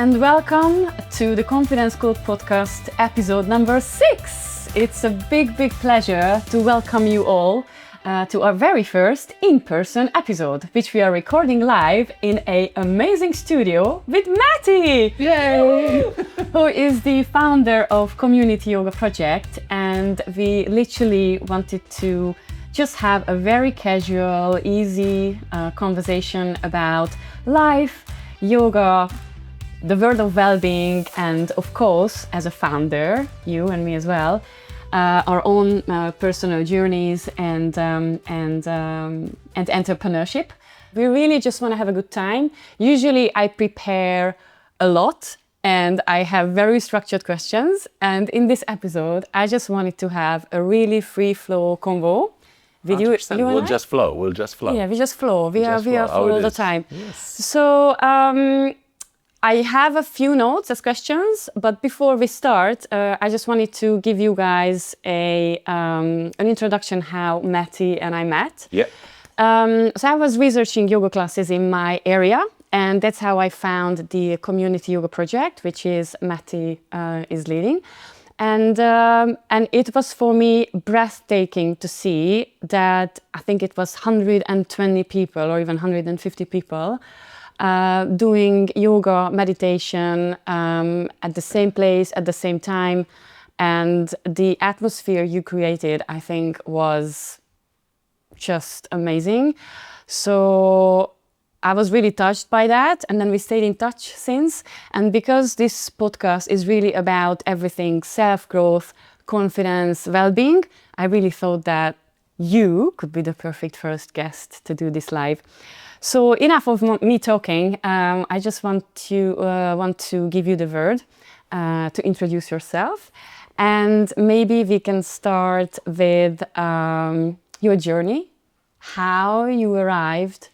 and welcome to the Confidence Code podcast episode number 6. It's a big pleasure to welcome you all to our very first in-person episode, which we are recording live in an amazing studio with Matti! Yay! Who is the founder of Community Yoga Project, and we literally wanted to just have a very casual, easy conversation about life, yoga, the world of well-being, and of course, as a founder, you and me as well, our own personal journeys and entrepreneurship. We really just want to have a good time. Usually I prepare a lot and I have very structured questions. And in this episode, I just wanted to have a really free flow convo. With you and We'll I. just flow. Yeah, we just flow. We are flow all the time. Yes. So I have a few notes as questions, but before we start, I just wanted to give you guys an introduction how Matti and I met. Yeah. So I was researching yoga classes in my area, and that's how I found the Community Yoga Project, which is Matti is leading. And it was for me breathtaking to see that I think it was 120 people or even 150 people doing yoga, meditation at the same place, at the same time. And the atmosphere you created, I think, was just amazing. So I was really touched by that, and then we stayed in touch since. And because this podcast is really about everything self-growth, confidence, well-being, I really thought that you could be the perfect first guest to do this live. So enough of me talking. I just want to give you the word to introduce yourself, and maybe we can start with your journey, how you arrived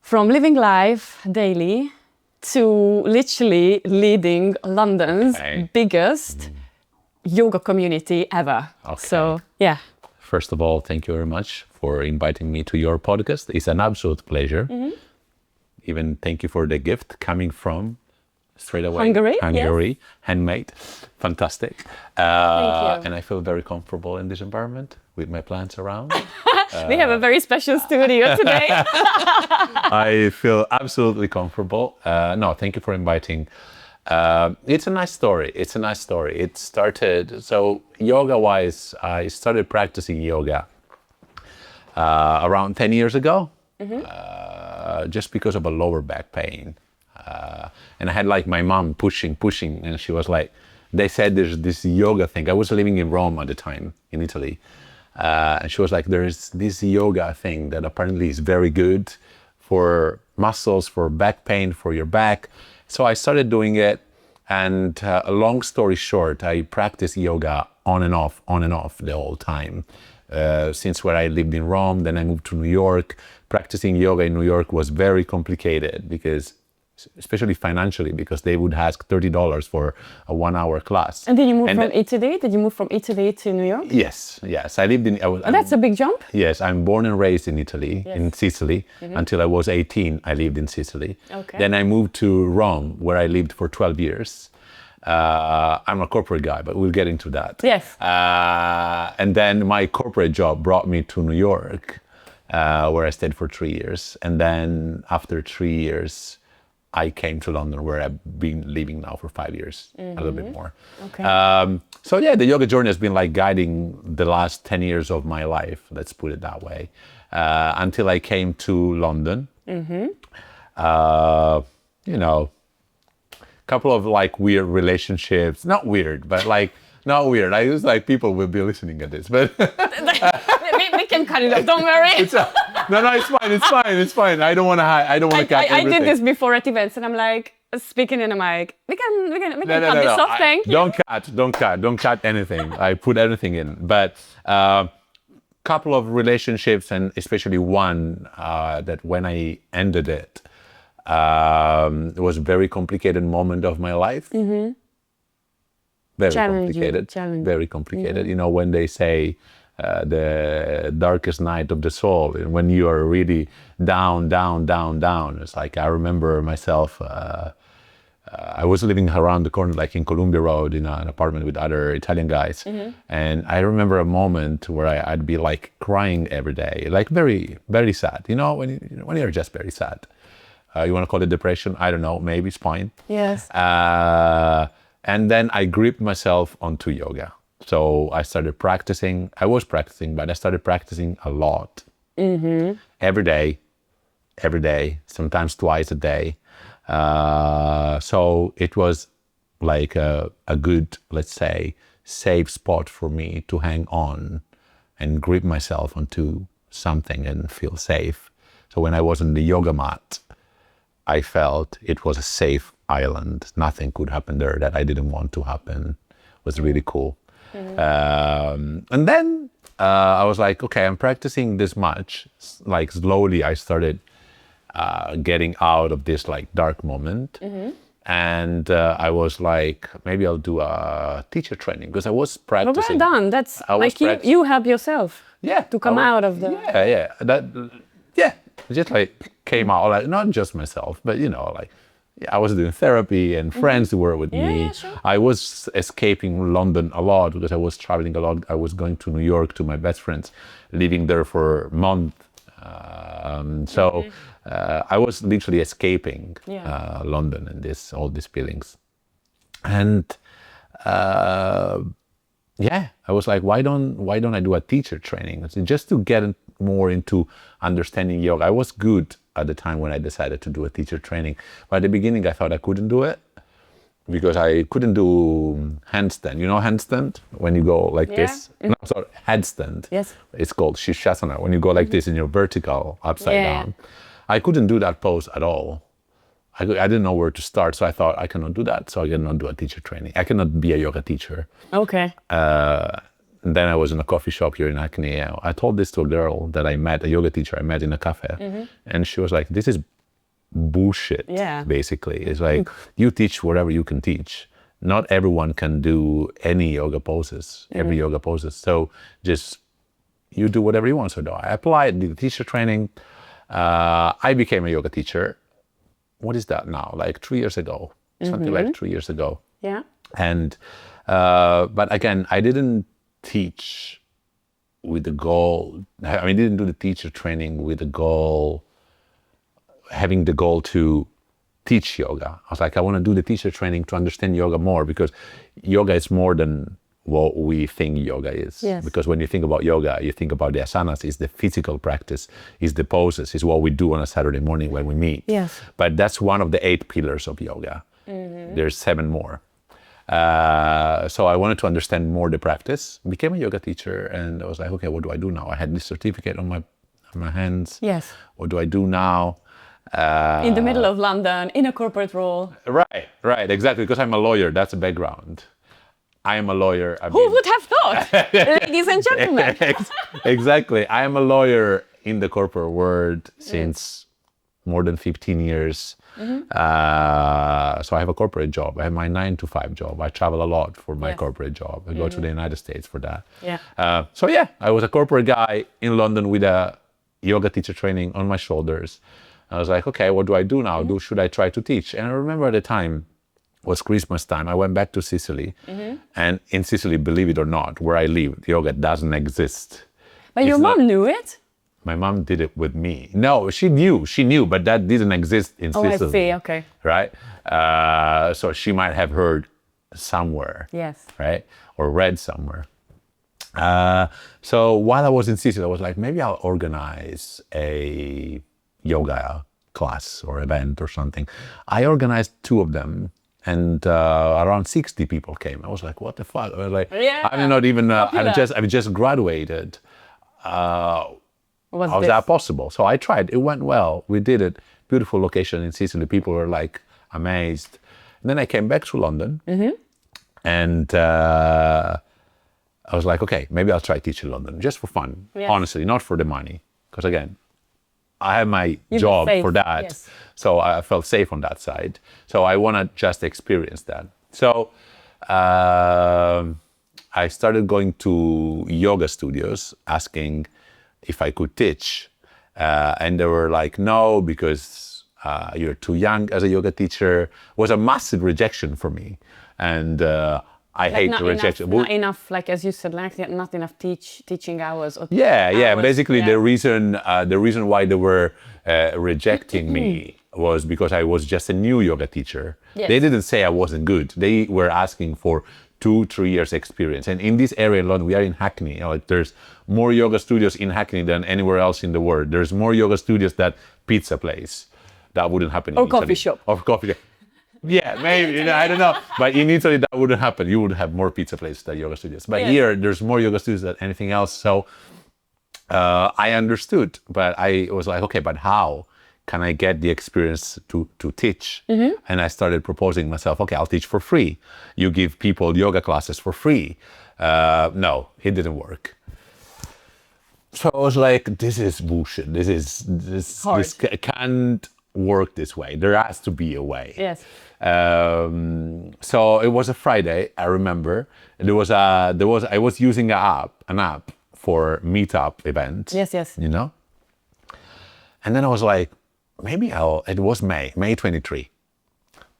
from living life daily to literally leading London's biggest yoga community ever. Okay. So, yeah. First of all, thank you very much for inviting me to your podcast. It's an absolute pleasure. Mm-hmm. Even thank you for the gift coming from straight away. Hungary, yes. Handmade. Fantastic. Thank you. And I feel very comfortable in this environment with my plants around. We have a very special studio today. I feel absolutely comfortable. No, thank you for inviting. It's a nice story. It started, so yoga-wise, I started practicing yoga around 10 years ago, just because of a lower back pain. And I had like my mom pushing, and she was like, they said there's this yoga thing. I was living in Rome at the time, in Italy. And she was like, there's this yoga thing that apparently is very good for muscles, for back pain, for your back. So I started doing it, and a long story short, I practiced yoga on and off the whole time. Since where I lived in Rome, then I moved to New York. Practicing yoga in New York was very complicated because, especially financially, because they would ask $30 for a 1-hour class. And did you move from Italy? Did you move from Italy to New York? Yes. I lived in... That's a big jump. Yes, I'm born and raised in Italy, in Sicily. Mm-hmm. Until I was 18, I lived in Sicily. Okay. Then I moved to Rome, where I lived for 12 years. I'm a corporate guy, but we'll get into that. Yes. And then my corporate job brought me to New York, where I stayed for 3 years. And then after 3 years, I came to London, where I've been living now for 5 years, a little bit more. Okay. So yeah, the yoga journey has been like guiding the last 10 years of my life, let's put it that way, until I came to London. Mm-hmm. Couple of like weird relationships, not weird, but like, not weird. I just like people will be listening at this, but we can cut it off. Don't worry. It's fine. I don't want to cut everything. I did this before at events, and I'm like speaking in a mic. We can cut this off. Thank you. Don't cut anything. I put everything in, but couple of relationships, and especially one that when I ended it, it was a very complicated moment of my life. Mm-hmm. Very complicated. Very complicated. Mm-hmm. You know, when they say the darkest night of the soul, and when you are really down. It's like, I remember myself I was living around the corner, like in Columbia Road, in an apartment with other Italian guys. And I remember a moment where I'd be like crying every day, like very, very sad. You know, when you're just very sad. You want to call it depression? I don't know. Maybe it's fine. Yes. And then I gripped myself onto yoga. So I started practicing. I was practicing, but I started practicing a lot. Every day, sometimes twice a day. So it was like a good, let's say, safe spot for me to hang on and grip myself onto something and feel safe. So when I was on the yoga mat, I felt it was a safe island. Nothing could happen there that I didn't want to happen. It was really cool. And then I was like, okay, I'm practicing this much. Like slowly I started getting out of this like dark moment. And I was like, maybe I'll do a teacher training because I was practicing. Well done. That's like you help yourself. Yeah. To come out of the. Yeah. Just like came out, like not just myself, but you know, like I was doing therapy and friends who were with me. Yeah, sure. I was escaping London a lot because I was traveling a lot. I was going to New York to my best friends, living there for a month. I was literally escaping London and all these feelings. And I was like, why don't I do a teacher training? Just to get more into understanding yoga. I was good at the time when I decided to do a teacher training. But at the beginning, I thought I couldn't do it because I couldn't do handstand. You know handstand? When you go like this? No, sorry, headstand. Yes. It's called Shishasana. When you go like this and you're vertical, upside down. I couldn't do that pose at all. I didn't know where to start, so I thought I cannot do that, so I cannot do a teacher training. I cannot be a yoga teacher. Okay. And then I was in a coffee shop here in Hackney. I told this to a girl that I met, a yoga teacher I met in a cafe, and she was like, this is bullshit, basically. It's like, you teach whatever you can teach. Not everyone can do any yoga poses, every yoga poses. So just, you do whatever you want. So I applied, did the teacher training. I became a yoga teacher. What is that now? Like 3 years ago, something like 3 years ago. Yeah. And, but again, I didn't teach with the goal, I didn't do the teacher training with the goal, having the goal to teach yoga. I was like, I want to do the teacher training to understand yoga more because yoga is more than what we think yoga is. Yes. Because when you think about yoga, you think about the asanas, it's the physical practice, it's the poses, it's what we do on a Saturday morning when we meet. Yes. But that's one of the 8 pillars of yoga. There's 7 more. So I wanted to understand more the practice, became a yoga teacher, and I was like, okay, what do I do now? I had this certificate on my hands. Yes. What do I do now? In the middle of London, in a corporate role. Right, exactly, because I'm a lawyer, that's a background. I am a lawyer. Who would have thought, ladies and gentlemen? Exactly, I am a lawyer in the corporate world since more than 15 years. So I have a corporate job. I have my 9-to-5 job. I travel a lot for my corporate job. I go to the United States for that. I was a corporate guy in London with a yoga teacher training on my shoulders. I was like, okay, what do I do now? Should I try to teach? And I remember at the time, it was Christmas time. I went back to Sicily. And in Sicily, believe it or not, where I live, yoga doesn't exist. But your mom knew it? My mom did it with me. No, she knew, but that didn't exist in Sicily. I see, okay. Right? So she might have heard somewhere. Yes. Right? Or read somewhere. So while I was in Sicily, I was like, maybe I'll organize a yoga class or event or something. I organized 2 of them. And around 60 people came. I was like, what the fuck? I was like, I'm not even, I just graduated. How is that possible? So I tried. It went well. We did it. Beautiful location in Sicily. People were like amazed. And then I came back to London. And I was like, okay, maybe I'll try teaching London just for fun. Honestly, not for the money. Because again, I have my job for that. Yes. So I felt safe on that side. So I want to just experience that. So I started going to yoga studios asking if I could teach. And they were like, no, because You're too young as a yoga teacher. Was a massive rejection for me, and I hate the rejection. Not enough, like as you said, like not enough teaching hours. Or Yeah. hours. Basically, the reason why they were rejecting me was because I was just a new yoga teacher. Yes. They didn't say I wasn't good. They were asking for 2-3 years experience. And in this area in London, we are in Hackney. Like there's more yoga studios in Hackney than anywhere else in the world. There's more yoga studios than pizza place. That wouldn't happen in Or Italy. coffee shop. Or coffee shop. Yeah, maybe. I don't know. But in Italy, that wouldn't happen. You would have more pizza places than yoga studios. But here, there's more yoga studios than anything else. So I understood. But I was like, okay, but how can I get the experience to teach? And I started proposing myself, okay, I'll teach for free. You give people yoga classes for free. No, it didn't work. So I was like, this is bullshit. This can't work this way. There has to be a way. Yes. So it was a Friday, I remember. I was using an app for meetup event. Yes. You know? And then I was like, it was May 23,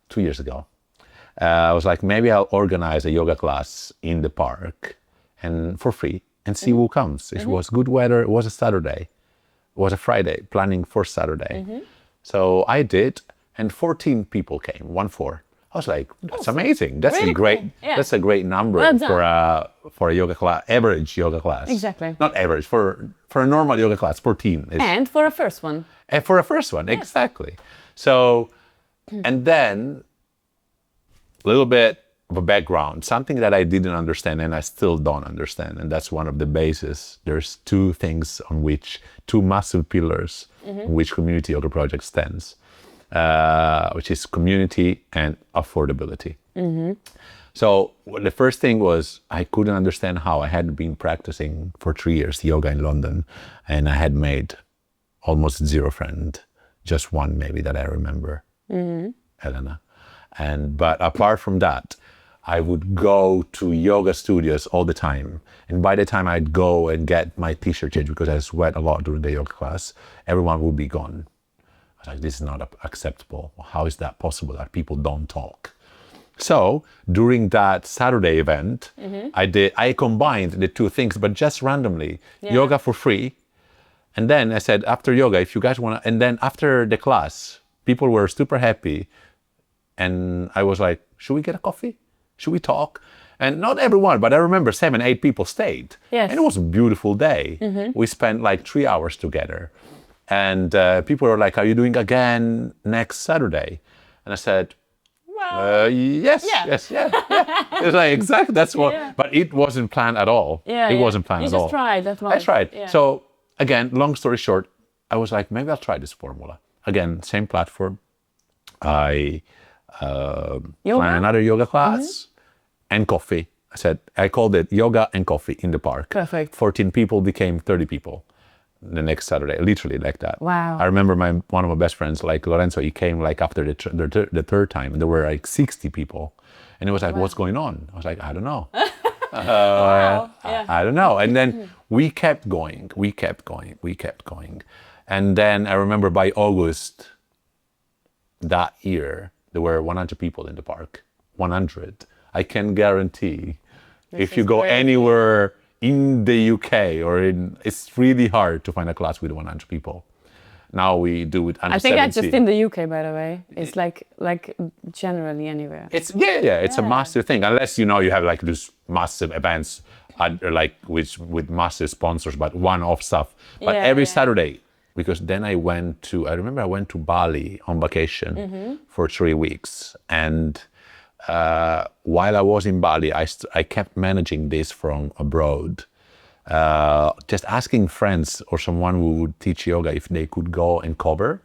2 years ago. I was like, maybe I'll organize a yoga class in the park and for free and see who comes. It was good weather. It was a Saturday. It was a Friday, planning for Saturday. So I did, and 14 people came, 14. I was like, that's amazing. That's really a great, cool. Yeah. that's a great number for a yoga class, average yoga class. Exactly. Not average, for a normal yoga class, 14 is. And for a first one. And for a first one, exactly. So, and then a little bit of a background, something that I didn't understand and I still don't understand, and that's one of the bases. There's two massive pillars on which Community Yoga Project stands, which is community and affordability. So the first thing was I couldn't understand how I had been practicing for 3 years yoga in London, and I had made almost zero friend, just one maybe that I remember, Elena. But apart from that, I would go to yoga studios all the time. And by the time I'd go and get my t-shirt changed, because I sweat a lot during the yoga class, everyone would be gone. I was like, this is not acceptable. How is that possible that people don't talk? So during that Saturday event, I combined the two things, but just randomly, yoga for free. And then I said, after yoga, if you guys want to, and then after the class, people were super happy. And I was like, should we get a coffee? Should we talk? And not everyone, but I remember 7-8 people stayed. Yes. And it was a beautiful day. We spent like 3 hours together. And people were like, are you doing again next Saturday? And I said, yes. It was like, exactly, that's what, but it wasn't planned at all. It wasn't planned at all. You just tried, that's why. I tried. Yeah. So again, long story short, I was like, maybe I'll try this formula. Again, same platform. I plan another yoga class and coffee. I called it yoga and coffee in the park. Perfect. 14 people became 30 people the next Saturday, literally like that. Wow. I remember one of my best friends, like Lorenzo, he came like after the third time, and there were like 60 people. And it was like, what's going on? I was like, I don't know. I don't know. And then we kept going. And then I remember by August that year, there were 100 people in the park. 100. I can guarantee if you go anywhere in the UK it's really hard to find a class with 100 people. Now we do it under I think 70. that's just in the UK, by the way. It's like generally anywhere. It's it's a massive thing. Unless you have like these massive events, like with massive sponsors, but one-off stuff. But every Saturday, because then I remember I went to Bali on vacation for 3 weeks, and while I was in Bali, I kept managing this from abroad. Just asking friends or someone who would teach yoga if they could go and cover.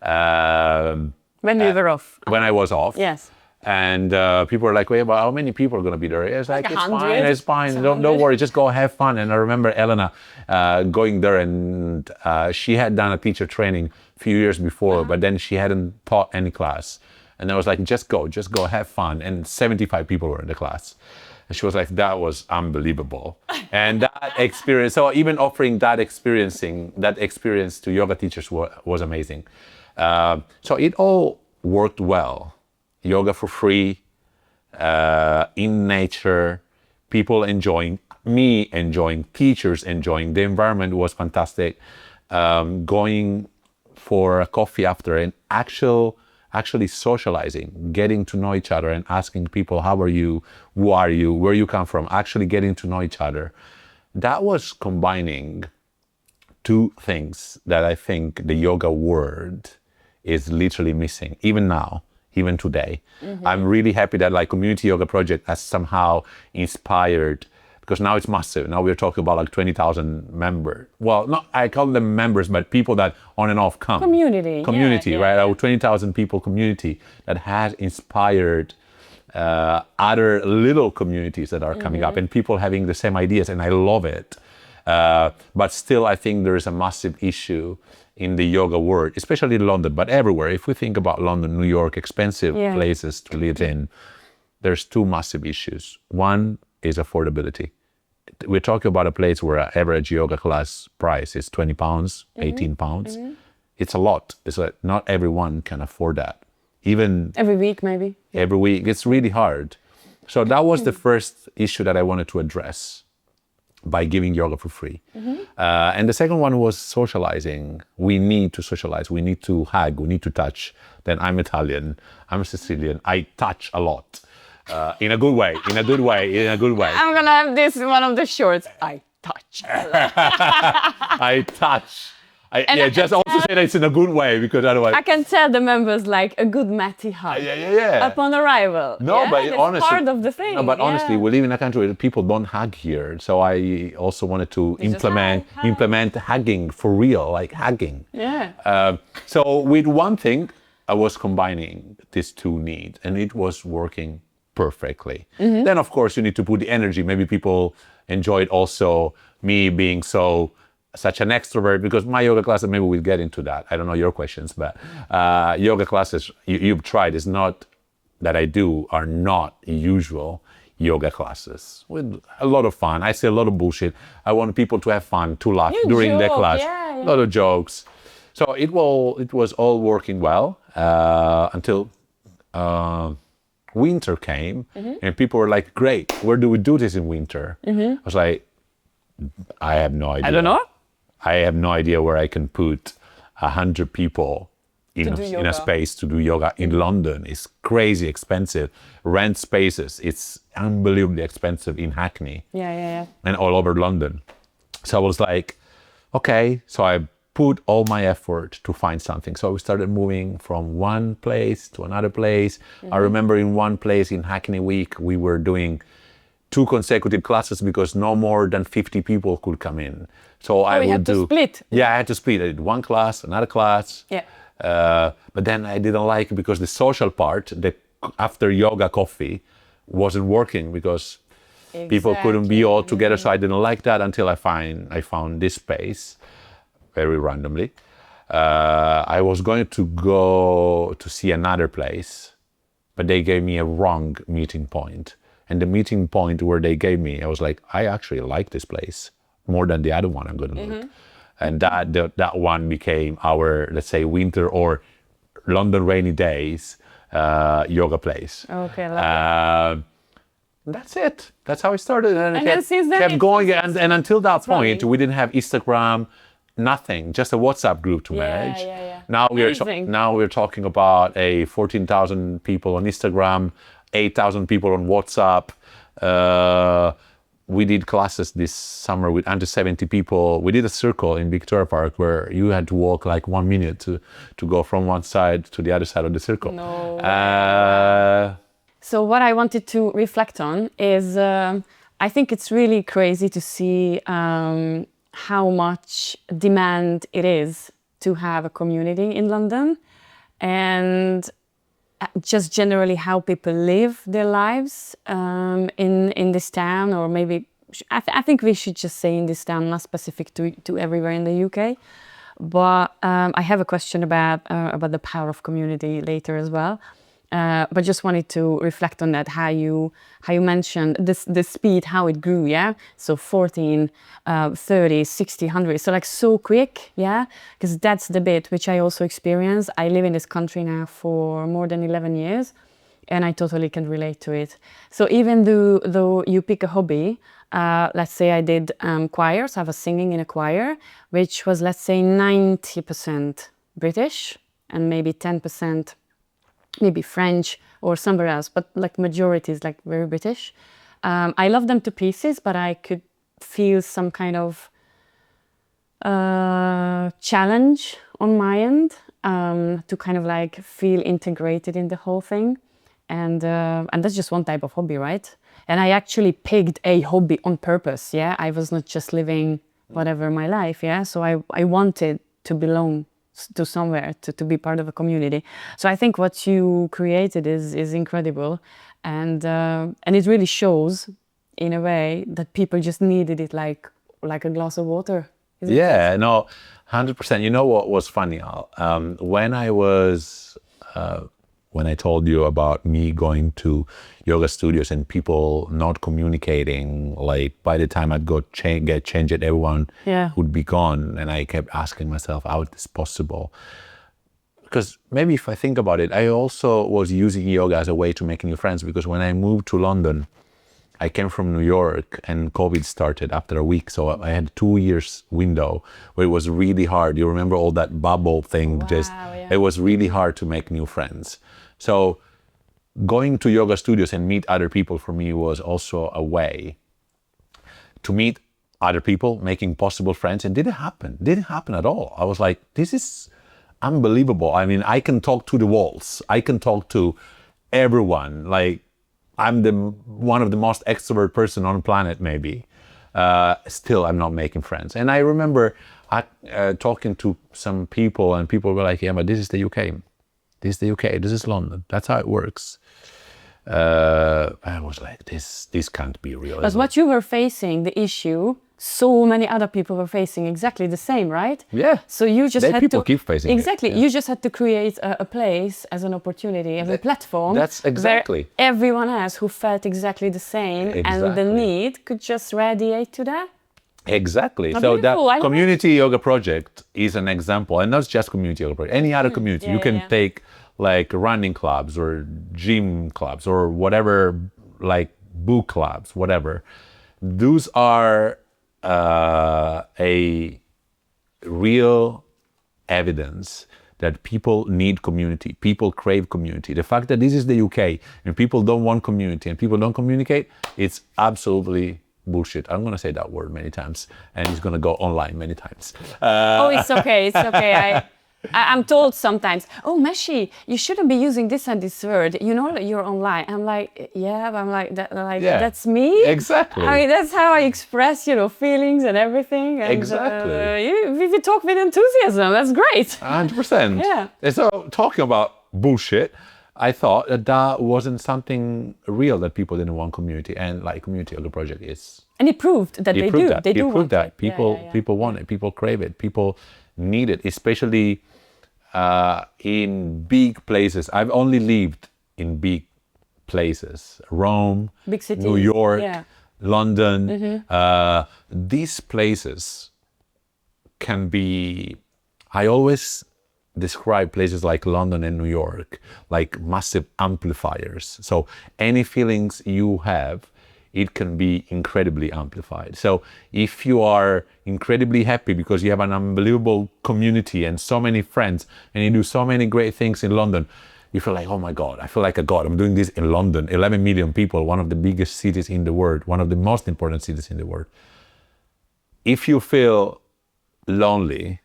When you were off. When I was off. Yes. And people were like, wait, but how many people are going to be there? It's like, it's 100. it's fine. Don't worry, just go have fun. And I remember Elena going there, and she had done a teacher training a few years before, but then she hadn't taught any class. And I was like, just go have fun. And 75 people were in the class. And she was like, that was unbelievable. And that experience, so even offering that experience to yoga teachers was amazing. So it all worked well. Yoga for free, in nature, people enjoying, me enjoying, teachers enjoying. The environment was fantastic. Going for a coffee after and actually socializing, getting to know each other and asking people, how are you, who are you, where you come from, actually getting to know each other. That was combining two things that I think the yoga world is literally missing, even now, even today. I'm really happy that like Community Yoga Project has somehow inspired, because now it's massive. Now we're talking about like 20,000 members. Well, not I call them members, but people that on and off come. Community, right? Our 20,000 people community that has inspired other little communities that are coming up and people having the same ideas, and I love it. But still, I think there is a massive issue in the yoga world, especially in London, but everywhere. If we think about London, New York, expensive places to live in, there's two massive issues. One is affordability. We're talking about a place where an average yoga class price is 20 pounds, 18 pounds. It's a lot. It's like not everyone can afford that. Even every week, maybe. Every week, it's really hard. So that was the first issue that I wanted to address by giving yoga for free. And the second one was socializing. We need to socialize. We need to hug. We need to touch. Then I'm Italian. I'm Sicilian. I touch a lot. In a good way, in a good way, in a good way. I'm gonna have this one of the shorts. I touch. I touch. Just also say that it's in a good way, because otherwise... I can tell the members like a good Matti hug. Upon arrival. No, but that's honestly... part of the thing. No, but honestly, we live in a country where people don't hug here. So I also wanted to implement hugging for real, like hugging. So with one thing, I was combining these two needs, and it was working perfectly. Then, of course, you need to put the energy. Maybe people enjoyed also me being such an extrovert, because my yoga classes, maybe we'll get into that. I don't know your questions, but yoga classes you've tried is not that I do are not usual yoga classes with a lot of fun. I say a lot of bullshit. I want people to have fun, to laugh during the class. A lot of jokes. So it was all working well until winter came, and people were like, great, where do we do this in winter? I was like, I have no idea. I don't know. I have no idea where I can put 100 people in a space to do yoga in London. It's crazy expensive. Rent spaces, it's unbelievably expensive in Hackney. And all over London. So I was like, okay. So I put all my effort to find something. So we started moving from one place to another place. I remember in one place in Hackney Week, we were doing 2 consecutive classes because no more than 50 people could come in. So I would do... split. Yeah, I had to split. I did one class, another class. But then I didn't like it because the social part, the after yoga coffee, wasn't working because people couldn't be all together. So I didn't like that until I found this space very randomly. I was going to go to see another place, but they gave me a wrong meeting point. And the meeting point where they gave me, I was like, I actually like this place more than the other one I'm going to look. And that one became our, let's say, winter or London rainy days yoga place. Okay, lovely. That's it. That's how I started. And then since then kept going. And until that point, we didn't have Instagram, nothing, just a WhatsApp group to manage. Now we're talking about 14,000 people on Instagram, 8,000 people on WhatsApp. We did classes this summer with under 70 people. We did a circle in Victoria Park where you had to walk like 1 minute to go from one side to the other side of the circle. So what I wanted to reflect on is I think it's really crazy to see how much demand it is to have a community in London, and just generally how people live their lives in this town, or maybe I think we should just say in this town, not specific to everywhere in the UK. But I have a question about the power of community later as well. But just wanted to reflect on that, how you mentioned the speed, how it grew, yeah? So 14, 30, 60, 100, so like so quick, yeah? Because that's the bit which I also experience. I live in this country now for more than 11 years, and I totally can relate to it. So even though you pick a hobby, let's say I did choir, so I was singing in a choir, which was, let's say, 90% British and maybe 10% maybe French or somewhere else, but like majority is like very British. I love them to pieces, but I could feel some kind of challenge on my end to kind of like feel integrated in the whole thing. And that's just one type of hobby, right? And I actually picked a hobby on purpose, yeah? I was not just living whatever my life, yeah? So I wanted to belong to somewhere, to be part of a community. So I think what you created is incredible. And it really shows, in a way, that people just needed it like a glass of water. Yeah, no, 100%. You know what was funny? When I told you about me going to yoga studios and people not communicating, like by the time I'd go get changed, everyone would be gone. And I kept asking myself, how is this possible? Because maybe if I think about it, I also was using yoga as a way to make new friends, because when I moved to London, I came from New York and COVID started after a week. So I had 2 years window where it was really hard. You remember all that bubble thing? Wow, It was really hard to make new friends. So going to yoga studios and meet other people for me was also a way to meet other people, making possible friends. And didn't happen at all. I was like, this is unbelievable. I mean, I can talk to the walls. I can talk to everyone. Like, I'm one of the most extrovert person on the planet, maybe. Still, I'm not making friends. And I remember talking to some people, and people were like, yeah, but this is the UK. This is the UK, this is London. That's how it works. I was like, this can't be real. But what you were facing, the issue, so many other people were facing exactly the same, right? Yeah. So you just had people to keep facing exactly. it. Yeah. You just had to create a place as an opportunity, as a platform. That's exactly. Where everyone else who felt exactly the same and the need could just radiate to that. Exactly. Oh, so beautiful. that community yoga project is an example, and not just community yoga project. Any other community, you can take like running clubs or gym clubs or whatever, like book clubs, whatever. Those are a real evidence that people need community. People crave community. The fact that this is the UK and people don't want community and people don't communicate, it's absolutely bullshit. I'm going to say that word many times, and it's going to go online many times. Oh, it's okay. It's okay. I'm told sometimes, oh, Mesi, you shouldn't be using this and this word. You know that you're online. I'm like, yeah, but I'm like, that's me. Exactly. I mean, that's how I express, feelings and everything. And, exactly. If you talk with enthusiasm, that's great. 100%. Yeah. And so, talking about bullshit, I thought that wasn't something real, that people didn't want community, and like community yoga project is. And it proved that they do. They do want that it. people want it. People crave it. People need it, especially in big places. I've only lived in big places: Rome, big cities, New York, London. Mm-hmm. These places can be. I always describe places like London and New York like massive amplifiers. So any feelings you have, it can be incredibly amplified. So if you are incredibly happy because you have an unbelievable community and so many friends and you do so many great things in London, you feel like, oh my God, I feel like a God. I'm doing this in London, 11 million people, one of the biggest cities in the world, one of the most important cities in the world. If you feel lonely,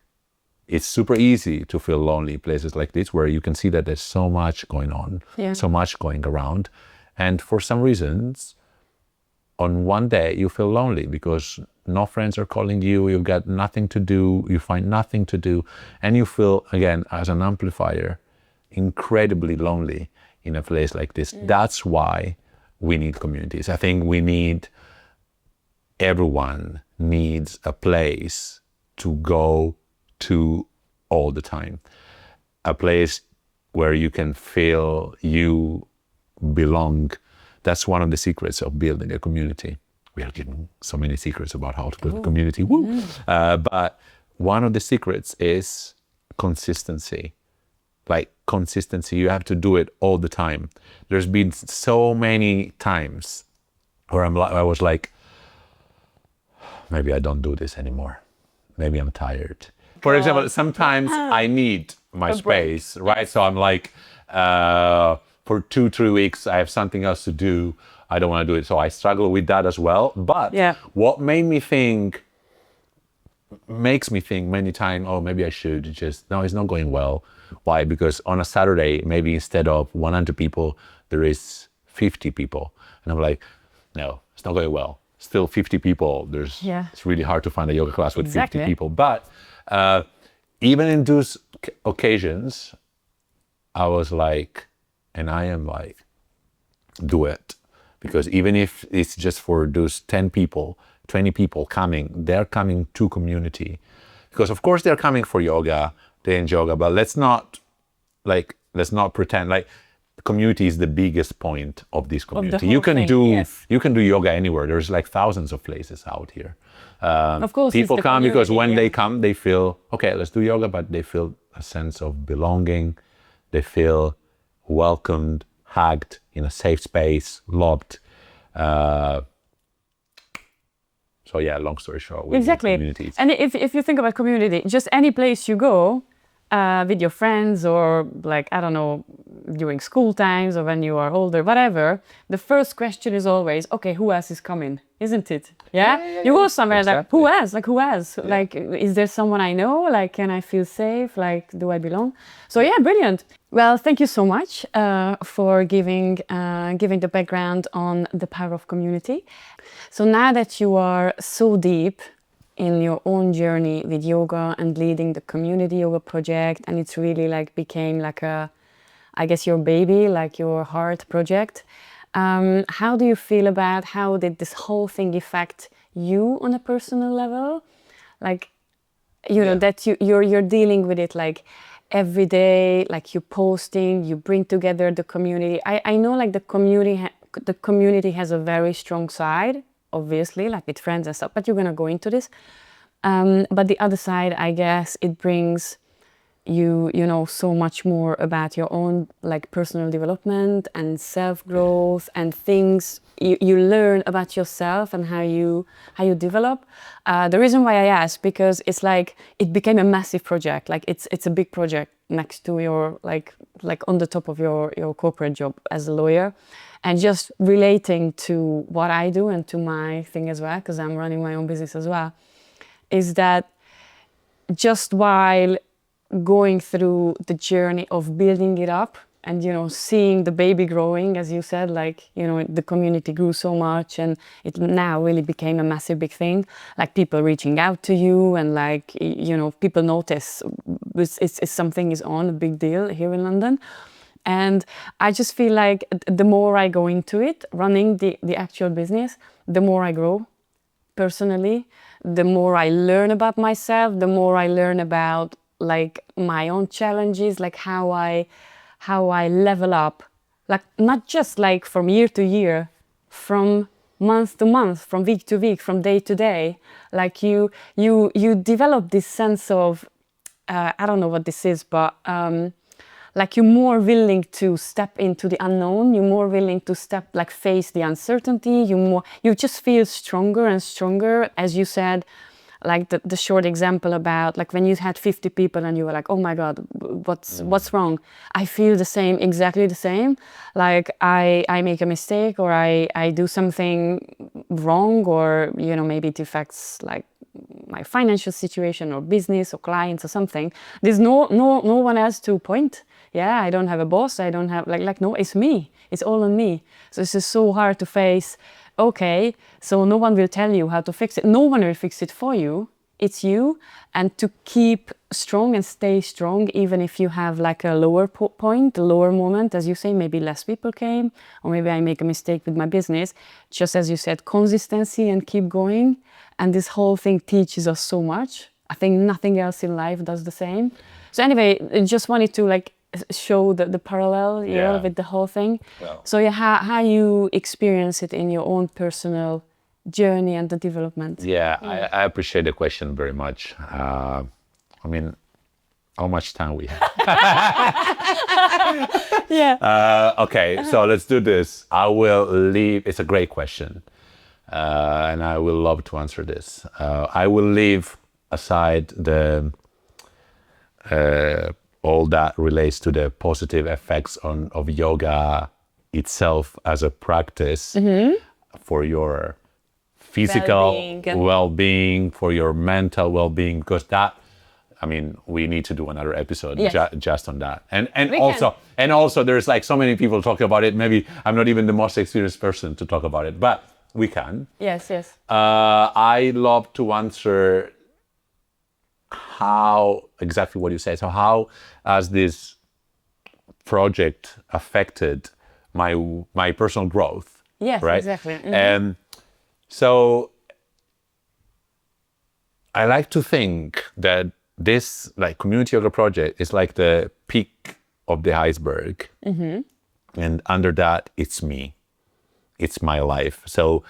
it's super easy to feel lonely in places like this, where you can see that there's so much going on, so much going around. And for some reasons, on one day you feel lonely because no friends are calling you, you've got nothing to do, you find nothing to do, and you feel, again, as an amplifier, incredibly lonely in a place like this. That's why we need communities. I think everyone needs a place to go to all the time. A place where you can feel you belong. That's one of the secrets of building a community. We are giving so many secrets about how to build a community. Woo! But one of the secrets is consistency. Like consistency, you have to do it all the time. There's been so many times where I was like, maybe I don't do this anymore. Maybe I'm tired. For example, sometimes I need my space, right? So I'm like, for 2-3 weeks, I have something else to do. I don't want to do it. So I struggle with that as well. But what makes me think many times, oh, maybe I should just, no, it's not going well. Why? Because on a Saturday, maybe instead of 100 people, there is 50 people. And I'm like, no, it's not going well. Still 50 people. It's really hard to find a yoga class with 50 people. But even in those occasions, I was like, and I am like, do it. Because even if it's just for those 10 people, 20 people coming, they're coming to community. Because of course they're coming for yoga, they enjoy yoga, but let's not pretend like community is the biggest point of this community. You can do yoga anywhere. There's like thousands of places out here. Of course, people come because when they come, they feel, okay, let's do yoga, but they feel a sense of belonging. They feel welcomed, hugged, in a safe space, loved. So yeah, long story short, we need communities. And if you think about community, just any place you go with your friends or like, I don't know, during school times or when you are older, whatever, the first question is always, okay, who else is coming? Isn't it? Yeah? You go somewhere like, who else? Like, who else? Yeah. Like, is there someone I know? Like, can I feel safe? Like, do I belong? So yeah, brilliant. Well, thank you so much for giving the background on the power of community. So now that you are so deep in your own journey with yoga and leading the community yoga project, and it's really like became like I guess your baby, like your heart project. How do you feel about how did this whole thing affect you on a personal level? Like, you know, that you're dealing with it like every day, like you posting, you bring together the community. I know like the community has a very strong side, obviously, like with friends and stuff, but you're gonna go into this. But the other side, I guess, it brings you know so much more about your own like personal development and self-growth and things you learn about yourself and how you develop. The reason why I asked, because it's like it became a massive project. Like it's a big project next to your like on the top of your corporate job as a lawyer, and just relating to what I do and to my thing as well, because I'm running my own business as well, is that just while going through the journey of building it up and, you know, seeing the baby growing, as you said, like, you know, the community grew so much and it now really became a massive big thing, like people reaching out to you and like, you know, people notice it's something is on, a big deal here in London. And I just feel like the more I go into it, running the actual business, the more I grow personally, the more I learn about myself, the more I learn about like my own challenges, like how I level up, like not just like from year to year, from month to month, from week to week, from day to day. Like you develop this sense of I don't know what this is, but like you're more willing to step into the unknown, you're more willing to face the uncertainty, you just feel stronger and stronger. As you said, like the short example about like when you had 50 people and you were like, oh my God, what's wrong? I feel the same, exactly the same. Like I make a mistake or I do something wrong, or, you know, maybe it affects like my financial situation or business or clients or something. There's no one else to point. Yeah, I don't have a boss. I don't have like no, it's me. It's all on me. So it's just so hard to face. Okay, so no one will tell you how to fix it. No one will fix it for you. It's you. And to keep strong and stay strong, even if you have like a lower point, a lower moment, as you say, maybe less people came, or maybe I make a mistake with my business. Just as you said, consistency and keep going. And this whole thing teaches us so much. I think nothing else in life does the same. So anyway, I just wanted to like show the parallel, Yeah. with the whole thing. Well. So yeah, how you experience it in your own personal journey and the development. Yeah, I appreciate the question very much. I mean, how much time we have? Yeah. Okay, so let's do this. I will leave. It's a great question, and I will love to answer this. I will leave aside the all that relates to the positive effects of yoga itself as a practice for your physical Well-being and- well-being, for your mental well-being, because that, I mean, we need to do another episode Yes. just on that. And We also there's like so many people talking about it. Maybe I'm not even the most experienced person to talk about it, but we can. Yes, yes. I love to answer how exactly what you say. So how has this project affected my personal growth? Yes, right? exactly. Mhm. And so I like to think that this like community yoga project is like the peak of the iceberg, and under that it's me, it's my life. So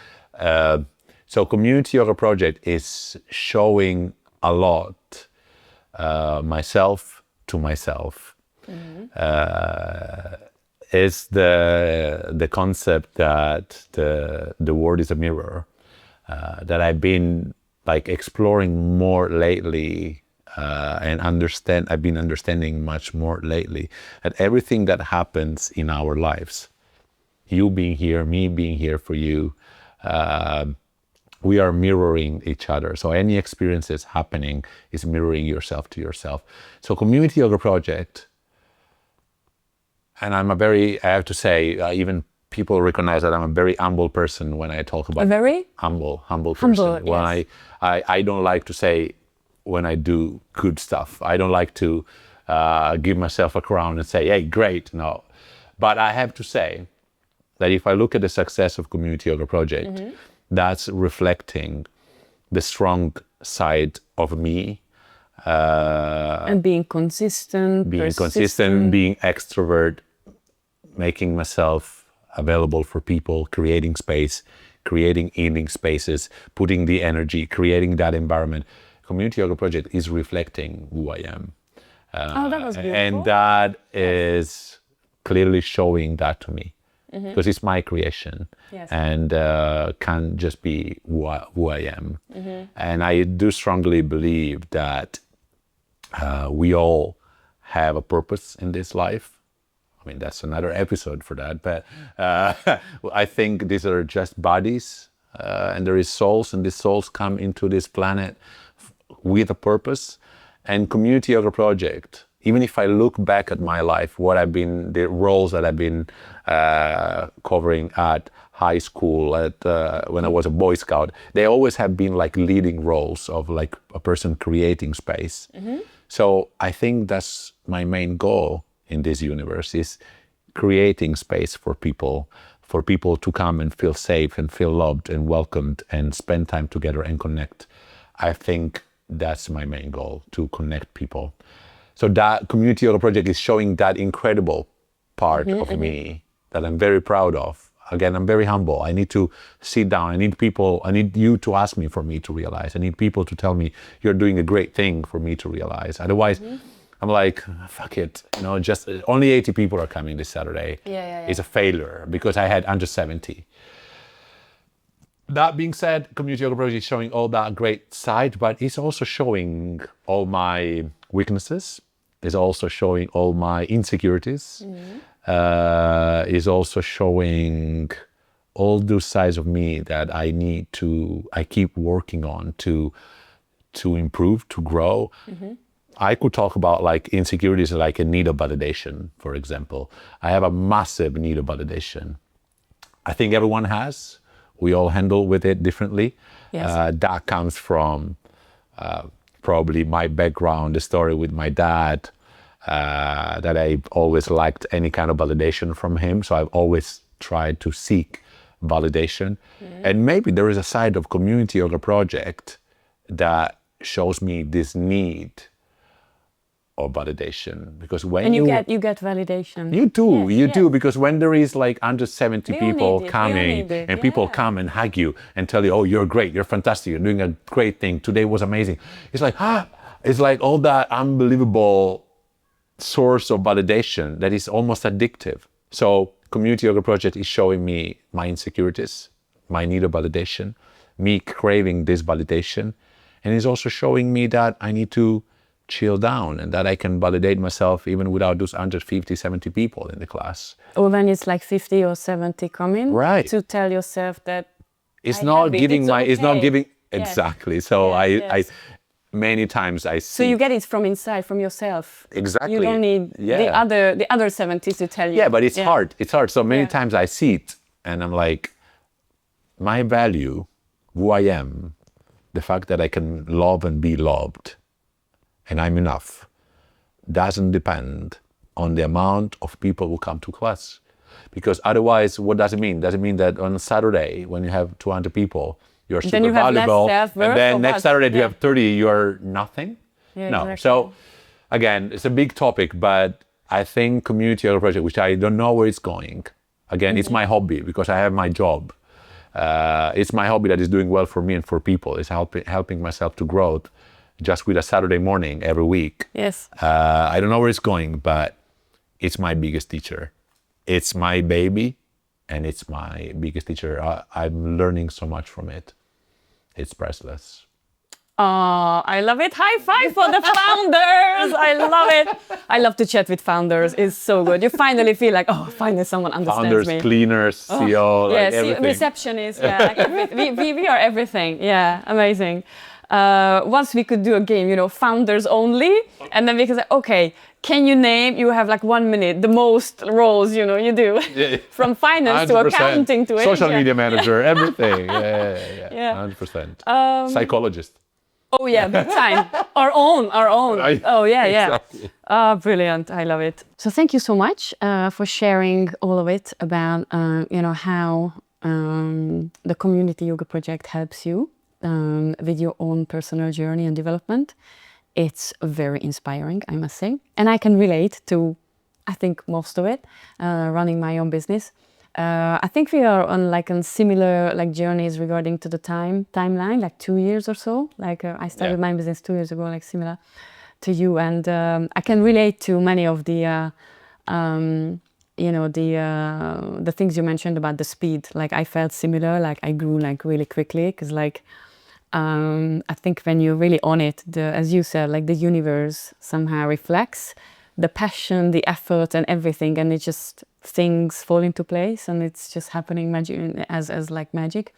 community yoga project is showing a lot myself to myself. Is the concept that the world is a mirror that I've been like exploring more lately, and I've been understanding much more lately that everything that happens in our lives, you being here, me being here for you, we are mirroring each other. So any experiences happening is mirroring yourself to yourself. So community yoga project, and I have to say, even people recognize that I'm a very humble person when I talk about A very humble person. Humble, When yes. I don't like to say when I do good stuff. I don't like to give myself a crown and say, hey, great. No. But I have to say that if I look at the success of Community Yoga Project, that's reflecting the strong side of me, and being consistent, being persistent. consistent, being extrovert, making myself available for people, creating space, creating healing spaces, putting the energy, creating that environment. Community Yoga Project is reflecting who I am. Oh, that was beautiful. And that is clearly showing that to me, because it's my creation. Yes. And can just be who I am. And I do strongly believe that we all have a purpose in this life. I mean, that's another episode for that. But I think these are just bodies, and there is souls, and these souls come into this planet with a purpose. And Community Yoga Project, even if I look back at my life, the roles that I've been covering at high school, when I was a Boy Scout, they always have been like leading roles of like a person creating space. So I think that's my main goal in this universe, is creating space for people to come and feel safe and feel loved and welcomed and spend time together and connect. I think that's my main goal, to connect people. So that Community Yoga Project is showing that incredible part of me that I'm very proud of. Again, I'm very humble. I need to sit down. I need you to ask me for me to realize. I need people to tell me you're doing a great thing for me to realize. Otherwise, I'm like, fuck it. Just only 80 people are coming this Saturday. Yeah. It's a failure because I had under 70. That being said, Community Yoga Project is showing all that great side, but it's also showing all my weaknesses. It's also showing all my insecurities. Is also showing all those sides of me that I keep working on to improve, to grow. I could talk about like insecurities, like a need of validation, for example. I have a massive need of validation. I think everyone has. We all handle with it differently. Yes. That comes from probably my background, the story with my dad, that I've always liked any kind of validation from him. So I've always tried to seek validation. And maybe there is a side of Community Yoga Project that shows me this need of validation, because when And you get validation. you do, Yes, do, because when there is like under 70 We all people need it, we all coming need it, and people yeah. come and hug you and tell you, oh, you're great, you're fantastic, you're doing a great thing, today was amazing. It's like, it's like all that unbelievable source of validation that is almost addictive. So Community Yoga Project is showing me my insecurities, my need of validation, me craving this validation. And it's also showing me that I need to chill down and that I can validate myself even without those 150, 70 people in the class. Or when it's like 50 or 70 coming, Right. to tell yourself that It's I not have it, giving it's not okay. giving, Yes. exactly. So Yes. many times I see. So you get it from inside, from yourself. Exactly. You don't need the other 70 to tell you. Yeah, but it's hard. It's hard. So many Yeah. times I see it and I'm like, my value, who I am, the fact that I can love and be loved, and I'm enough, doesn't depend on the amount of people who come to class. Because otherwise, what does it mean? Does it mean that on Saturday, when you have 200 people, you're super Then you have less valuable, self-worth, and then or next what? Saturday, if you Yeah. have 30, you're nothing? Yeah, No. exactly. So again, it's a big topic, but I think Community Yoga Project, which I don't know where it's going. Again, it's my hobby because I have my job. It's my hobby that is doing well for me and for people. It's helping myself to grow just with a Saturday morning every week. Yes. I don't know where it's going, but it's my biggest teacher. It's my baby, and it's my biggest teacher. I'm learning so much from it. It's priceless. Oh, I love it. High five for the founders. I love it. I love to chat with founders. It's so good. You finally feel like, oh, finally someone understands Founders, me. cleaners, CEO, Yes, like everything. receptionists. Yeah, like we are everything. Yeah, amazing. Once we could do a game, founders only, and then we could say, okay, can you name? You have like 1 minute, the most roles you do, Yeah. from finance to 100%. accounting to social yeah. media manager, everything. Yeah. Yeah. 100%. Psychologist. Oh yeah, big time. Our own. Oh yeah. Exactly. Oh, brilliant. I love it. So thank you so much for sharing all of it about, how the Community Yoga Project helps you with your own personal journey and development. It's very inspiring, I must say. And I can relate to, I think, most of it, running my own business. I think we are on similar journeys regarding to the timeline, like 2 years or so. I started my business 2 years ago, similar to you, and I can relate to many of the the things you mentioned about the speed. I felt similar. I grew really quickly because I think when you're really on it, as you said, the universe somehow reflects the passion, the effort, and everything, and it just things fall into place, and it's just happening as magic.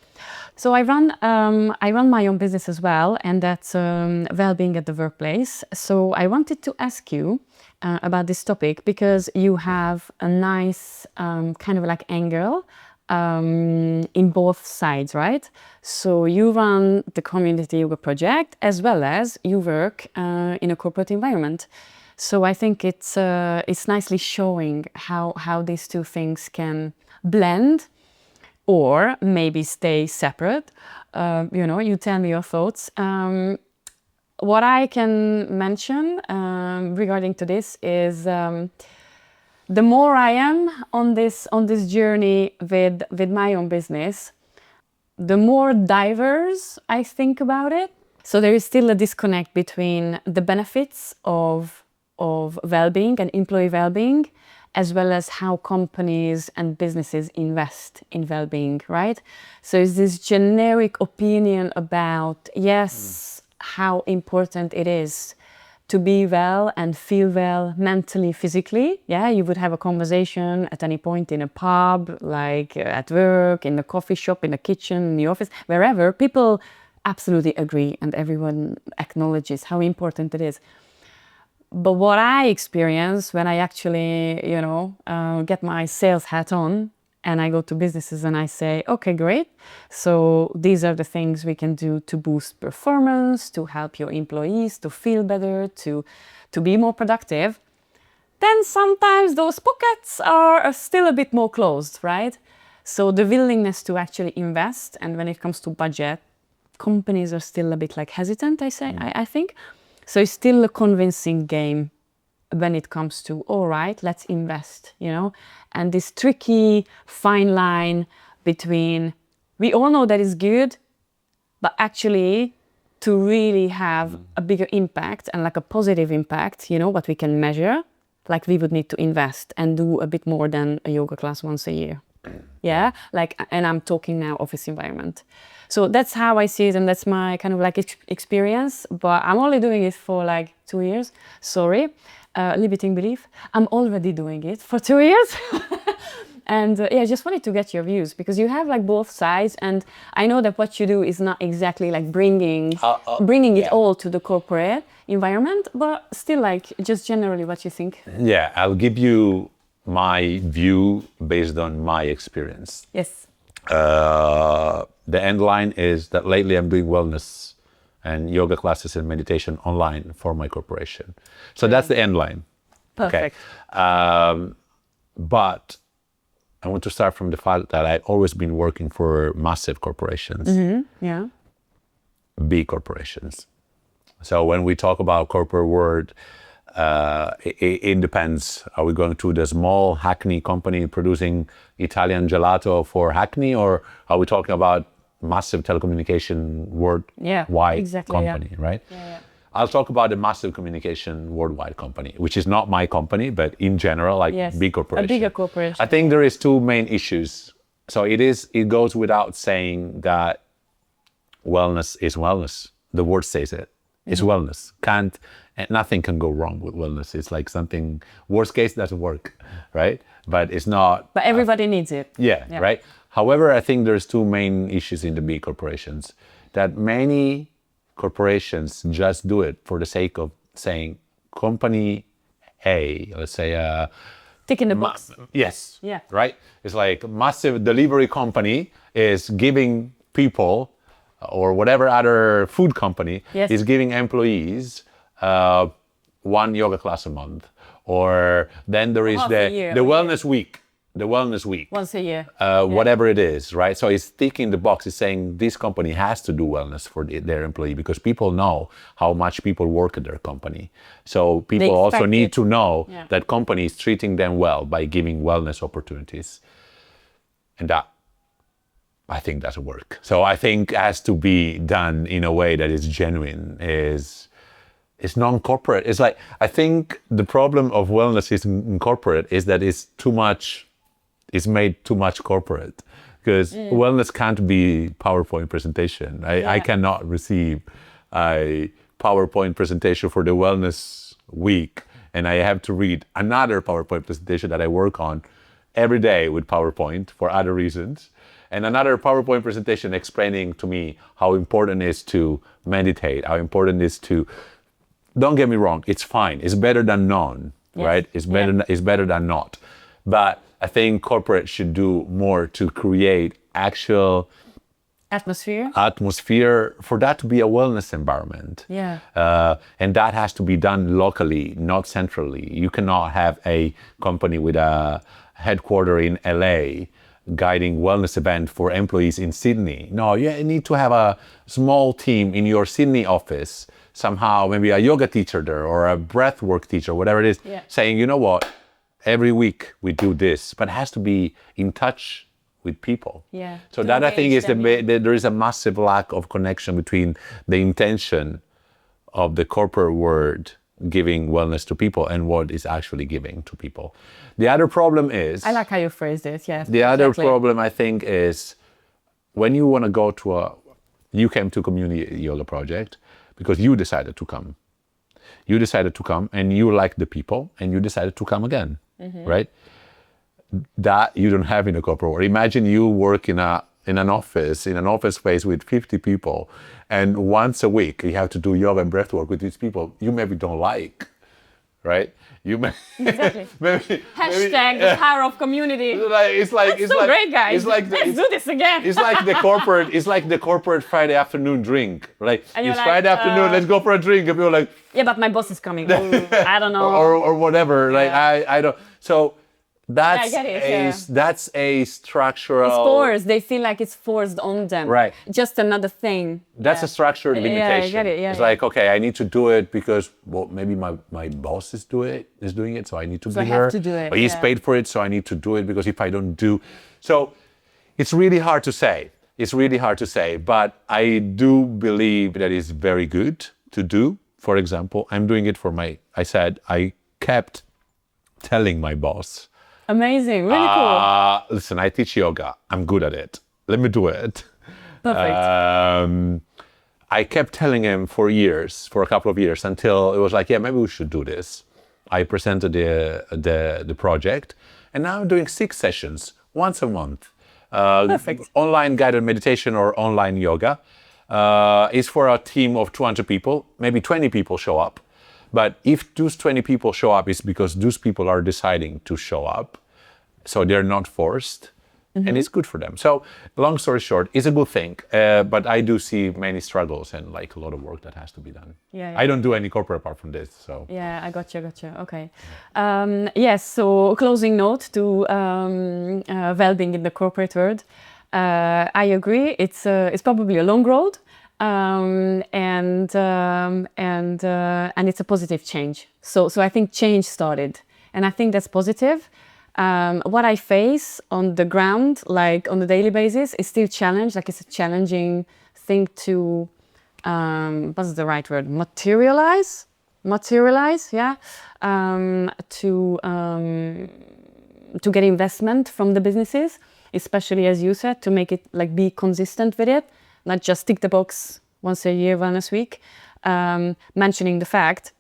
So I run my own business as well, and that's well-being at the workplace. So I wanted to ask you about this topic because you have a nice kind of angle in both sides, right? So you run the Community Yoga Project as well as you work in a corporate environment. So I think it's nicely showing how these two things can blend or maybe stay separate. You tell me your thoughts. What I can mention regarding to this is the more I am on this journey with my own business, the more diverse I think about it. So there is still a disconnect between the benefits of well-being and employee well-being, as well as how companies and businesses invest in well-being, right? So it's this generic opinion about, how important it is to be well and feel well mentally, physically. Yeah, you would have a conversation at any point in a pub, at work, in the coffee shop, in the kitchen, in the office, wherever. People absolutely agree and everyone acknowledges how important it is. But what I experience when I actually, get my sales hat on and I go to businesses and I say, okay, great. So these are the things we can do to boost performance, to help your employees to feel better, to be more productive. Then sometimes those pockets are still a bit more closed, right? So the willingness to actually invest, and when it comes to budget, companies are still a bit hesitant, I think. So it's still a convincing game when it comes to, all right, let's invest, you know, and this tricky fine line between, we all know that is good, but actually to really have a bigger impact and like a positive impact, you know, what we can measure, like we would need to invest and do a bit more than a yoga class once a year. Yeah, like, and I'm talking now office environment. So that's how I see it, and that's my kind of like experience. But I'm only doing it for like 2 years. Sorry, limiting belief. I'm already doing it for 2 years. And yeah, I just wanted to get your views because you have like both sides, and I know that what you do is not exactly like bringing it all to the corporate environment, but still like just generally what you think. Yeah, I'll give you my view based on my experience. Yes. The end line is that lately I'm doing wellness and yoga classes and meditation online for my corporation. So that's the end line. Perfect. Okay. But I want to start from the fact that I've always been working for massive corporations, Yeah. big corporations. So when we talk about corporate world, it depends. Are we going to the small Hackney company producing Italian gelato for Hackney, or are we talking about massive telecommunication worldwide company, right? Yeah. I'll talk about a massive communication worldwide company, which is not my company, but in general, like big corporation. A bigger corporation. I think there is two main issues. So it goes without saying that wellness is wellness. The word says it. It's wellness. Nothing can go wrong with wellness. It's like something, worst case doesn't work, right? But it's not. But everybody needs it. Yeah, right? However, I think there's two main issues in the big corporations. That many corporations just do it for the sake of saying company A, let's say tick in the box. Yes. Yeah. Right? It's like massive delivery company is giving people or whatever other food company is giving employees one yoga class a month. Or then there is the wellness week. The wellness week. Once a year. Whatever it is, right? So it's ticking the box. It's saying this company has to do wellness for their employee because people know how much people work at their company. So people also need to know that company is treating them well by giving wellness opportunities. And that, I think, doesn't work. So I think has to be done in a way that is genuine, it's non-corporate. It's like, I think the problem of wellness is in corporate is that it's made too much corporate because wellness can't be PowerPoint presentation. I cannot receive a PowerPoint presentation for the wellness week and I have to read another PowerPoint presentation that I work on every day with PowerPoint for other reasons, and another PowerPoint presentation explaining to me how important it is to meditate, how important it is to, don't get me wrong, it's fine. It's better than none, right? It's better than not. But I think corporate should do more to create actual atmosphere for that to be a wellness environment. And that has to be done locally, not centrally. You cannot have a company with a headquarter in LA guiding wellness event for employees in Sydney. No, you need to have a small team in your Sydney office, somehow maybe a yoga teacher there or a breathwork teacher, whatever it is, saying, you know what, every week we do this, but it has to be in touch with people. So that I think is there is a massive lack of connection between the intention of the corporate world giving wellness to people and what is actually giving to people. The other problem is... I like how you phrased it, The other problem, I think, is when you want to go to you came to Community Yoga Project because you decided to come. You decided to come and you liked the people and you decided to come again, right? That you don't have in a corporate world. Imagine you work in an office space with 50 people, and once a week you have to do yoga and breath work with these people you maybe don't like, right? You may maybe hashtag the power of community. It's like great, guys. Let's do this again. It's like the corporate Friday afternoon drink, right? It's Friday afternoon. Let's go for a drink, and people are like, yeah, but my boss is coming. Ooh, I don't know, or whatever. Like I don't. So That's I get it, a yeah. that's a structural. It's forced. They feel like it's forced on them. Right. Just another thing. That's a structured limitation. Yeah, I get it. Yeah, it's yeah. like, okay, I need to do it because, well, maybe my boss is doing it, so I need to So be I have here. to do it, Or he's yeah. paid for it, so I need to do it because if I don't do, so it's really hard to say. It's really hard to say, but I do believe that it's very good to do. For example, I'm doing it for I kept telling my boss, Amazing. Really cool. listen, I teach yoga. I'm good at it. Let me do it. Perfect. I kept telling him for a couple of years, until it was like, yeah, maybe we should do this. I presented the project, and now I'm doing 6 sessions once a month. Perfect. Online guided meditation or online yoga. Is for a team of 200 people. Maybe 20 people show up. But if those 20 people show up, it's because those people are deciding to show up. So they're not forced. And it's good for them. So long story short, it's a good thing. But I do see many struggles and like a lot of work that has to be done. Yeah. I don't do any corporate apart from this. So Yeah, I gotcha. Okay. Yes, so closing note to well-being in the corporate world. I agree. It's probably a long road, and it's a positive change. So I think change started, and I think that's positive. What I face on the ground, like on a daily basis, is still challenge. Like it's a challenging thing to, what's the right word? Materialize, yeah. To get investment from the businesses, especially as you said, to make it like be consistent with it, not just tick the box once a year, once a week. Mentioning the fact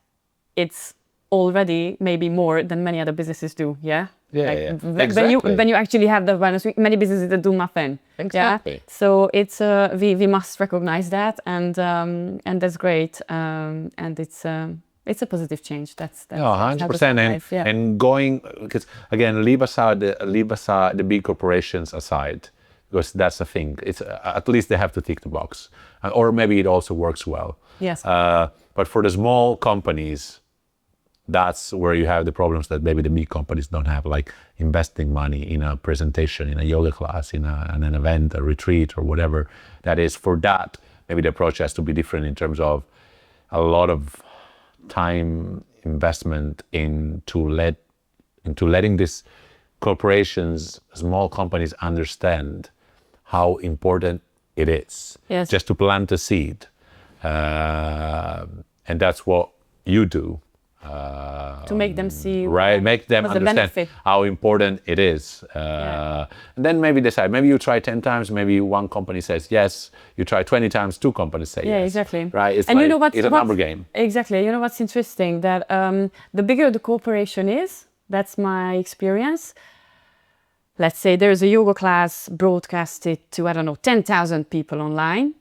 it's already maybe more than many other businesses do. Yeah. yeah. Exactly. When you actually have the once a week, many businesses that do nothing. Exactly. Yeah? So it's we must recognize that, and that's great. And it's a positive change. That's No, 100%. And going, because again, leave aside the big corporations aside, because that's the thing. It's at least they have to tick the box, or maybe it also works well. Yes. But for the small companies, that's where you have the problems that maybe the big companies don't have, like investing money in a presentation, in a yoga class, in an event, a retreat, or whatever that is. For that, maybe the approach has to be different in terms of a lot of time investment into letting these corporations, small companies understand how important it is. Yes. Just to plant a seed. And that's what you do. To make them see, right, make them understand how important it is. And then maybe decide, maybe you try 10 times, maybe one company says yes, you try 20 times, 2 companies say yes. Yeah, exactly. Right, it's and like, you know what, it's a number game. Exactly. You know what's interesting? That the bigger the corporation is, that's my experience. Let's say there's a yoga class broadcasted to, I don't know, 10,000 people online.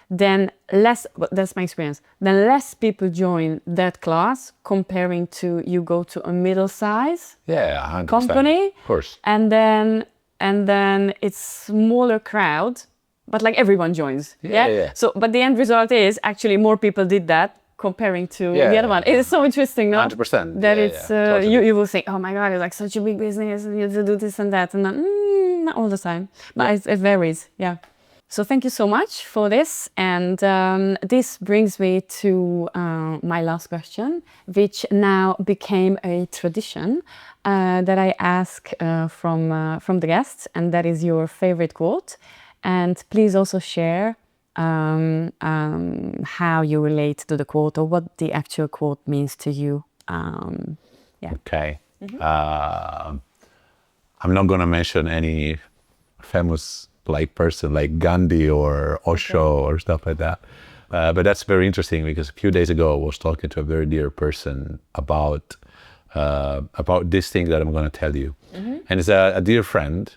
Then that's my experience, then less people join that class comparing to you go to a middle size 100%. company. Of course. And then it's smaller crowd, but like everyone joins. Yeah. So, but the end result is actually more people did that comparing to the other one. It's so interesting, no? 100%. That it's, totally. you will think, oh my God, it's like such a big business, and you have to do this and that. And then, not all the time, but it varies, yeah. So thank you so much for this. And this brings me to my last question, which now became a tradition that I ask from the guests, and that is your favorite quote. And please also share how you relate to the quote, or what the actual quote means to you. Okay. I'm not going to mention any famous person like Gandhi or Osho or stuff like that. But that's very interesting, because a few days ago I was talking to a very dear person about this thing that I'm going to tell you. And it's a dear friend,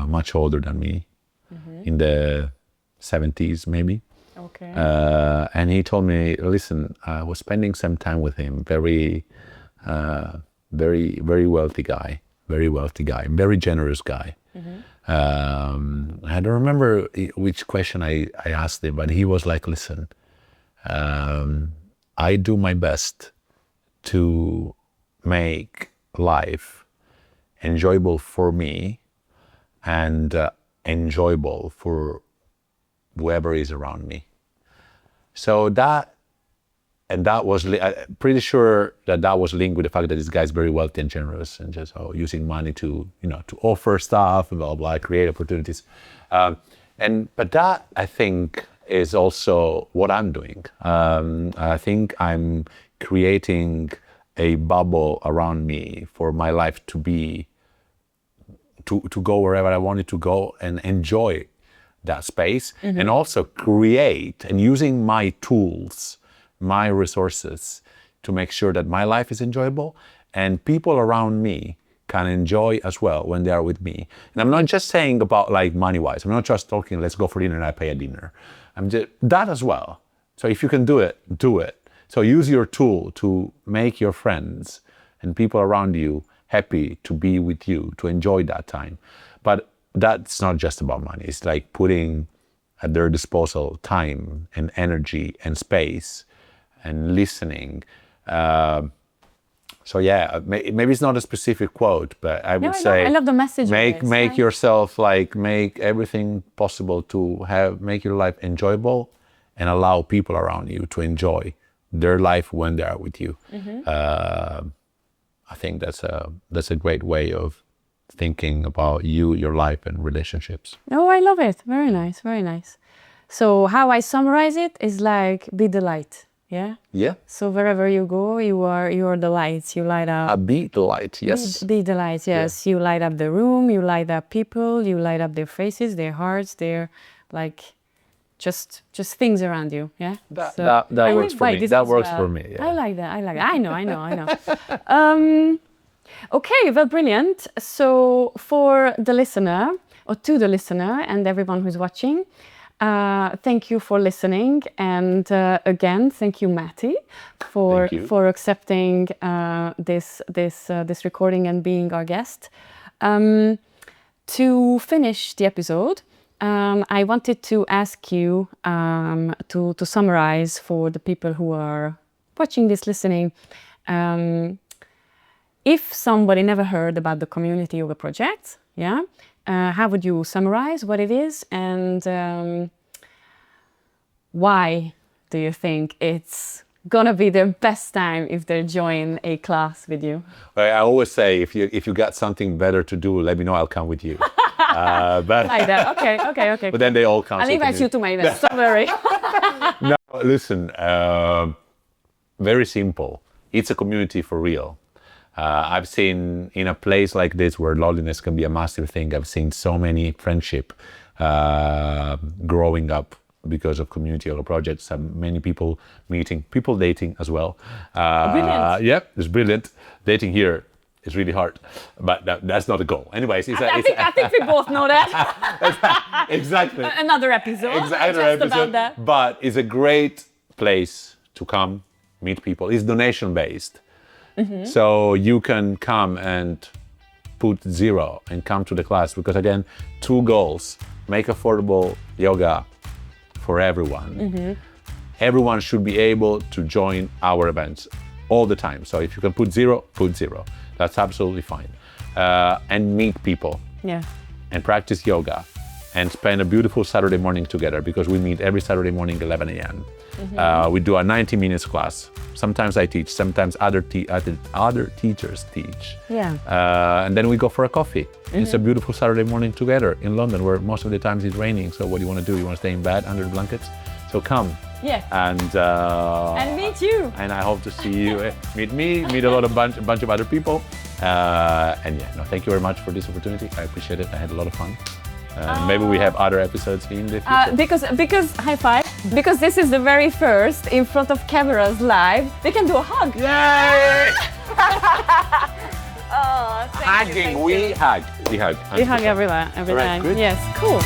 much older than me, in the 70s maybe. Okay. And he told me, listen, I was spending some time with him, very wealthy guy, very generous guy. I don't remember which question I asked him, but he was like, listen, I do my best to make life enjoyable for me and enjoyable for whoever is around me. So that was, I'm pretty sure that was linked with the fact that this guy's very wealthy and generous and just using money to, to offer stuff, blah, blah, create opportunities. But that, I think, is also what I'm doing. I think I'm creating a bubble around me for my life to go wherever I want it to go and enjoy that space, and also create and using my tools, my resources to make sure that my life is enjoyable and people around me can enjoy as well when they are with me. And I'm not just saying about like money-wise. I'm not just talking, let's go for dinner and I pay a dinner. I'm just that as well. So if you can do it, do it. So use your tool to make your friends and people around you happy to be with you, to enjoy that time. But that's not just about money. It's like putting at their disposal time and energy and space and listening. So yeah, maybe it's not a specific quote, but I would say I love the message. Make yourself make everything possible to make your life enjoyable and allow people around you to enjoy their life when they are with you. I think that's a great way of thinking about you, your life, and relationships. Oh, I love it. Very nice, very nice. So how I summarize it is like, be the light. Yeah. Yeah. So wherever you go, you are the light. You light up. Be the light. Yes. Be the light. Yes. Yeah. You light up the room. You light up people. You light up their faces, their hearts, their just things around you. Yeah. That works for me. That works for me. Yeah. I like that. I know. Okay. Well, brilliant. So for the listener, or to the listener, and everyone who's watching, thank you for listening, and again, thank you, Matti, for accepting this recording and being our guest. To finish the episode, I wanted to ask you to summarize for the people who are watching this, listening. If somebody never heard about the Community Yoga Project, yeah. How would you summarize what it is, and why do you think it's gonna be their best time if they join a class with you? Well, I always say, if you got something better to do, let me know. I'll come with you. But like that. Okay. But then they all come. I'll invite you to my event. Don't worry. No, listen. Very simple. It's a community for real. I've seen in a place like this where loneliness can be a massive thing, I've seen so many friendship growing up because of community yoga projects, many people meeting, people dating as well. Brilliant. Yep, it's brilliant. Dating here is really hard, but that's not the goal. Anyways, I think we both know that. Exactly. Another episode. About that. But it's a great place to come, meet people. It's donation based. So you can come and put zero and come to the class, because again, two goals: make affordable yoga for everyone. Everyone should be able to join our events all the time. So if you can put zero, put zero. That's absolutely fine. And meet people. Yeah. And practice yoga and spend a beautiful Saturday morning together, because we meet every Saturday morning, 11 a.m. We do a 90 minutes class. Sometimes I teach, sometimes other teachers teach. Yeah. And then we go for a coffee. It's a beautiful Saturday morning together in London, where most of the times it's raining. So what do you want to do? You want to stay in bed under the blankets? So come. Yes. And meet you. And I hope to see you. Meet me, meet a bunch of other people. And yeah, no, thank you very much for this opportunity. I appreciate it. I had a lot of fun. Maybe we have other episodes in the future. Because high five. Because this is the very first in front of cameras live. We can do a hug. Yay! Oh, thank Hugging. you. We hug. We hug every time. Right, good. Yes, cool.